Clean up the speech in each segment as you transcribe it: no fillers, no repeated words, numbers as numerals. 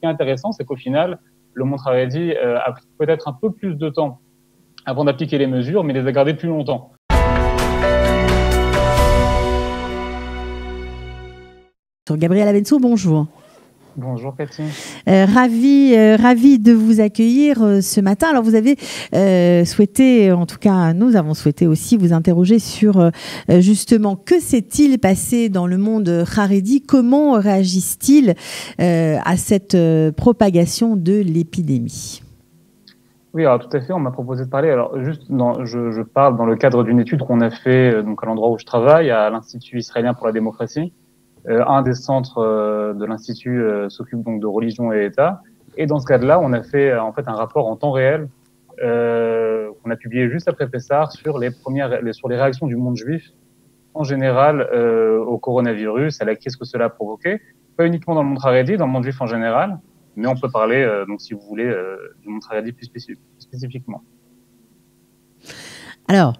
qui est intéressant, c'est qu'au final, le monde Haredi a pris peut-être un peu plus de temps avant d'appliquer les mesures, mais les a gardées plus longtemps. Gabriel Abenso, bonjour. Bonjour Cathy. Ravi de vous accueillir ce matin. Alors vous avez souhaité, en tout cas nous avons souhaité aussi vous interroger sur justement que s'est-il passé dans le monde Haredi, comment réagissent-ils à cette propagation de l'épidémie? Oui, alors tout à fait, on m'a proposé de parler. Alors juste, je parle dans le cadre d'une étude qu'on a fait donc à l'endroit où je travaille, à l'Institut israélien pour la démocratie. Un des centres de l'Institut s'occupe donc de religion et État. Et dans ce cadre-là, on a fait en fait un rapport en temps réel qu'on a publié juste après Pessah sur sur les réactions du monde juif en général au coronavirus, à la crise que cela a provoqué. Pas uniquement dans le monde Haredi, dans le monde juif en général, mais on peut parler, donc si vous voulez, du monde Haredi plus spécifiquement. Alors,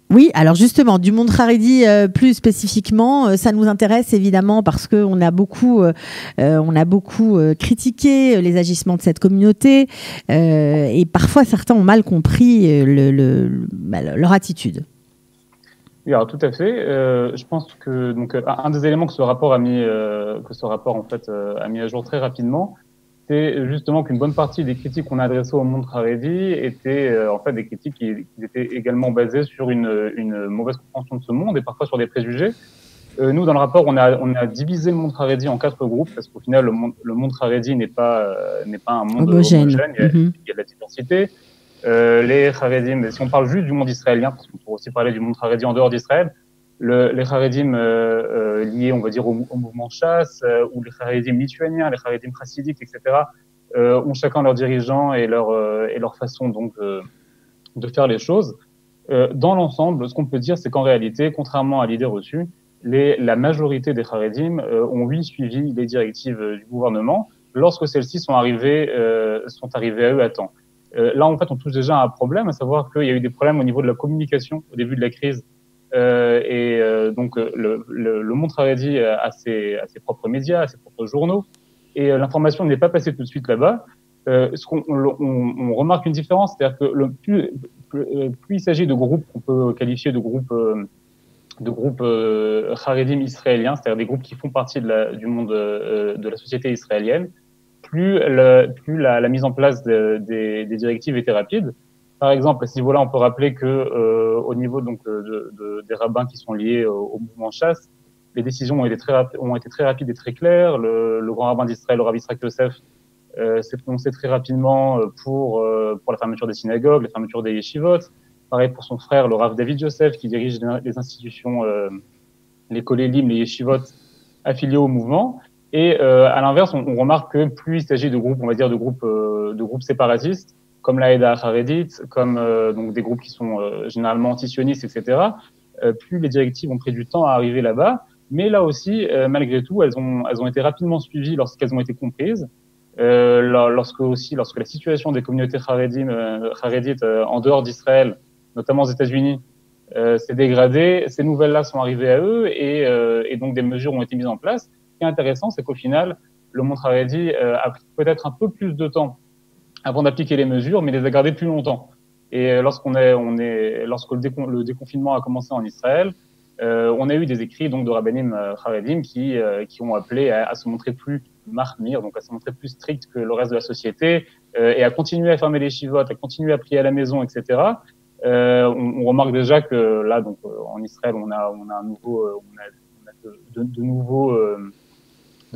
oui, alors justement, du monde Haredi plus spécifiquement, ça nous intéresse évidemment parce qu'on a beaucoup, critiqué les agissements de cette communauté et parfois certains ont mal compris leur attitude. Oui, alors tout à fait. Je pense que donc un des éléments que ce rapport a mis, en fait a mis à jour très rapidement, c'est justement qu'une bonne partie des critiques qu'on a adressées au monde Haredi étaient en fait des critiques qui étaient également basées sur une mauvaise compréhension de ce monde et parfois sur des préjugés. Nous, dans le rapport, on a divisé le monde Haredi en 4 groupes parce qu'au final, le monde Haredi n'est pas un monde homogène. Il y a de la diversité. Les Haredim, si on parle juste du monde israélien, parce qu'on pourrait aussi parler du monde Haredi en dehors d'Israël, les Haredim liés, on va dire, au mouvement chasse, ou les Haredim lituaniens, les Haredim chassidiques, etc., ont chacun leurs dirigeants et leur façon donc de faire les choses. Dans l'ensemble, ce qu'on peut dire, c'est qu'en réalité, contrairement à l'idée reçue, la majorité des Haredim ont, oui, suivi les directives du gouvernement lorsque celles-ci sont arrivées à eux à temps. Là, en fait, on touche déjà à un problème, à savoir qu'il y a eu des problèmes au niveau de la communication au début de la crise. Donc, le monde Haredi a ses propres médias, a ses propres journaux, et l'information n'est pas passée tout de suite là-bas. On remarque une différence, c'est-à-dire que plus il s'agit de groupes qu'on peut qualifier de groupes Haredim israéliens, c'est-à-dire des groupes qui font partie du monde de la société israélienne, plus la mise en place des directives était rapide. Par exemple, à ce niveau-là, on peut rappeler que au niveau donc des rabbins qui sont liés au mouvement chasse, les décisions ont été très rapides et très claires. Le grand rabbin d'Israël, le Rav Yitzhak Yosef, s'est prononcé très rapidement pour la fermeture des synagogues, la fermeture des yeshivot. Pareil pour son frère, le Rav David Yosef, qui dirige les institutions, les kolélim, les yeshivot affiliés au mouvement. Et à l'inverse, on remarque que plus il s'agit de groupes, on va dire de groupes séparatistes, comme la Haïda Haredite, comme donc des groupes qui sont généralement anti-sionistes, etc., plus les directives ont pris du temps à arriver là-bas. Mais là aussi, malgré tout, elles ont été rapidement suivies lorsqu'elles ont été comprises. Lorsque la situation des communautés Haredites en dehors d'Israël, notamment aux États-Unis, s'est dégradée, ces nouvelles-là sont arrivées à eux et donc des mesures ont été mises en place. Ce qui est intéressant, c'est qu'au final, le monde Haredi a pris peut-être un peu plus de temps avant d'appliquer les mesures, mais les a gardées plus longtemps. Et lorsque le déconfinement a commencé en Israël, on a eu des écrits donc de rabbinim Haredim qui ont appelé à se montrer plus mahmir, donc à se montrer plus strict que le reste de la société et à continuer à fermer les shivot, à continuer à prier à la maison, etc. On remarque déjà que là, donc en Israël, on a de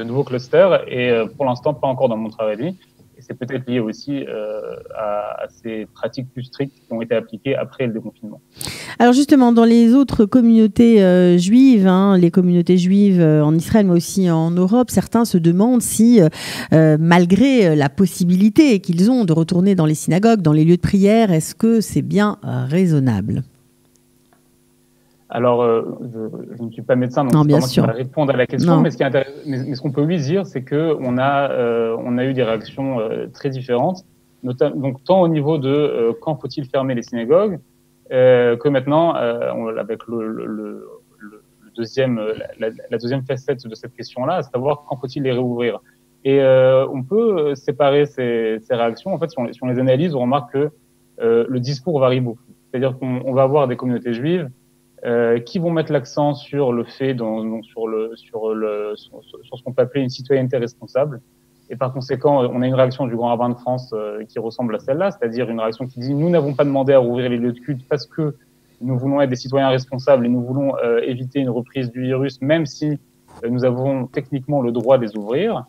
nouveaux clusters et pour l'instant pas encore dans le monde Haredi. Et c'est peut-être lié aussi à ces pratiques plus strictes qui ont été appliquées après le déconfinement. Alors justement, dans les autres communautés juives, les communautés juives en Israël, mais aussi en Europe, certains se demandent si, malgré la possibilité qu'ils ont de retourner dans les synagogues, dans les lieux de prière, est-ce que c'est bien raisonnable ? Alors, je ne suis pas médecin, donc c'est pas moi qui va répondre à la question. Mais ce qu'on peut lui dire, c'est qu'on a eu des réactions très différentes, donc tant au niveau de quand faut-il fermer les synagogues, que maintenant, avec la deuxième facette de cette question-là, à savoir quand faut-il les réouvrir. Et on peut séparer ces réactions. En fait, si on les analyse, on remarque que le discours varie beaucoup. C'est-à-dire qu'on va avoir des communautés juives qui vont mettre l'accent sur le fait, sur ce qu'on peut appeler une citoyenneté responsable. Et par conséquent, on a une réaction du grand rabbin de France qui ressemble à celle-là, c'est-à-dire une réaction qui dit « Nous n'avons pas demandé à rouvrir les lieux de culte parce que nous voulons être des citoyens responsables et nous voulons éviter une reprise du virus, même si nous avons techniquement le droit de les ouvrir. »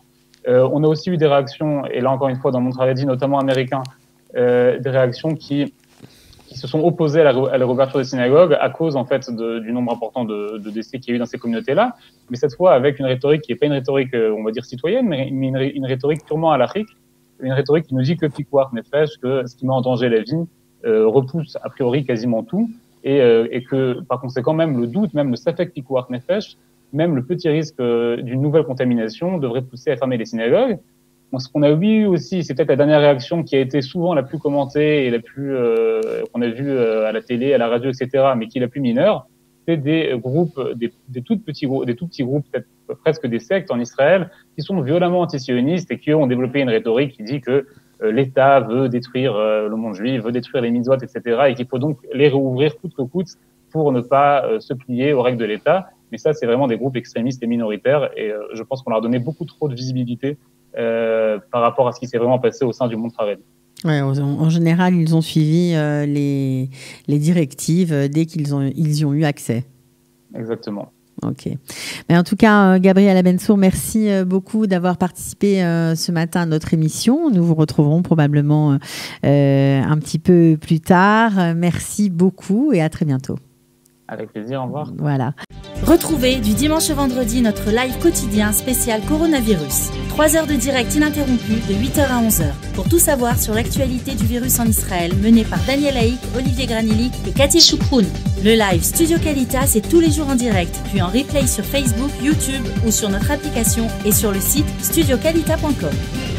On a aussi eu des réactions, et là encore une fois dans le monde haredi, notamment américain, des réactions qui se sont opposées à la réouverture des synagogues à cause en fait du nombre important de décès qu'il y a eu dans ces communautés-là, mais cette fois avec une rhétorique qui n'est pas une rhétorique, on va dire citoyenne, mais une rhétorique purement halachique, une rhétorique qui nous dit que pikuach nefesh, que ce qui met en danger la vie repousse a priori quasiment tout, et que par conséquent même le doute, même le safek pikuach nefesh, même le petit risque d'une nouvelle contamination devrait pousser à fermer les synagogues. Ce qu'on a vu aussi, c'est peut-être la dernière réaction qui a été souvent la plus commentée et la plus qu'on a vue à la télé, à la radio, etc., mais qui est la plus mineure, c'est des groupes, des tout petits groupes, peut-être presque des sectes en Israël, qui sont violemment antisionistes et qui ont développé une rhétorique qui dit que l'État veut détruire le monde juif, veut détruire les mitzvot, etc., et qu'il faut donc les réouvrir coûte que coûte pour ne pas se plier aux règles de l'État. Mais ça, c'est vraiment des groupes extrémistes et minoritaires, et je pense qu'on leur a donné beaucoup trop de visibilité par rapport à ce qui s'est vraiment passé au sein du monde haredi. Ouais, en général, ils ont suivi les directives dès qu'ils y ont eu accès. Exactement. Ok. Mais en tout cas, Gabriel Abensour, merci beaucoup d'avoir participé ce matin à notre émission. Nous vous retrouverons probablement un petit peu plus tard. Merci beaucoup et à très bientôt. Avec plaisir, au revoir. Voilà. Retrouvez du dimanche au vendredi notre live quotidien spécial coronavirus. 3 heures de direct ininterrompu de 8h à 11h. Pour tout savoir sur l'actualité du virus en Israël, mené par Daniel Haïk, Olivier Granillic et Cathy Chouproun. Le live Studio Qualitas, c'est tous les jours en direct, puis en replay sur Facebook, YouTube ou sur notre application et sur le site studioqualita.com.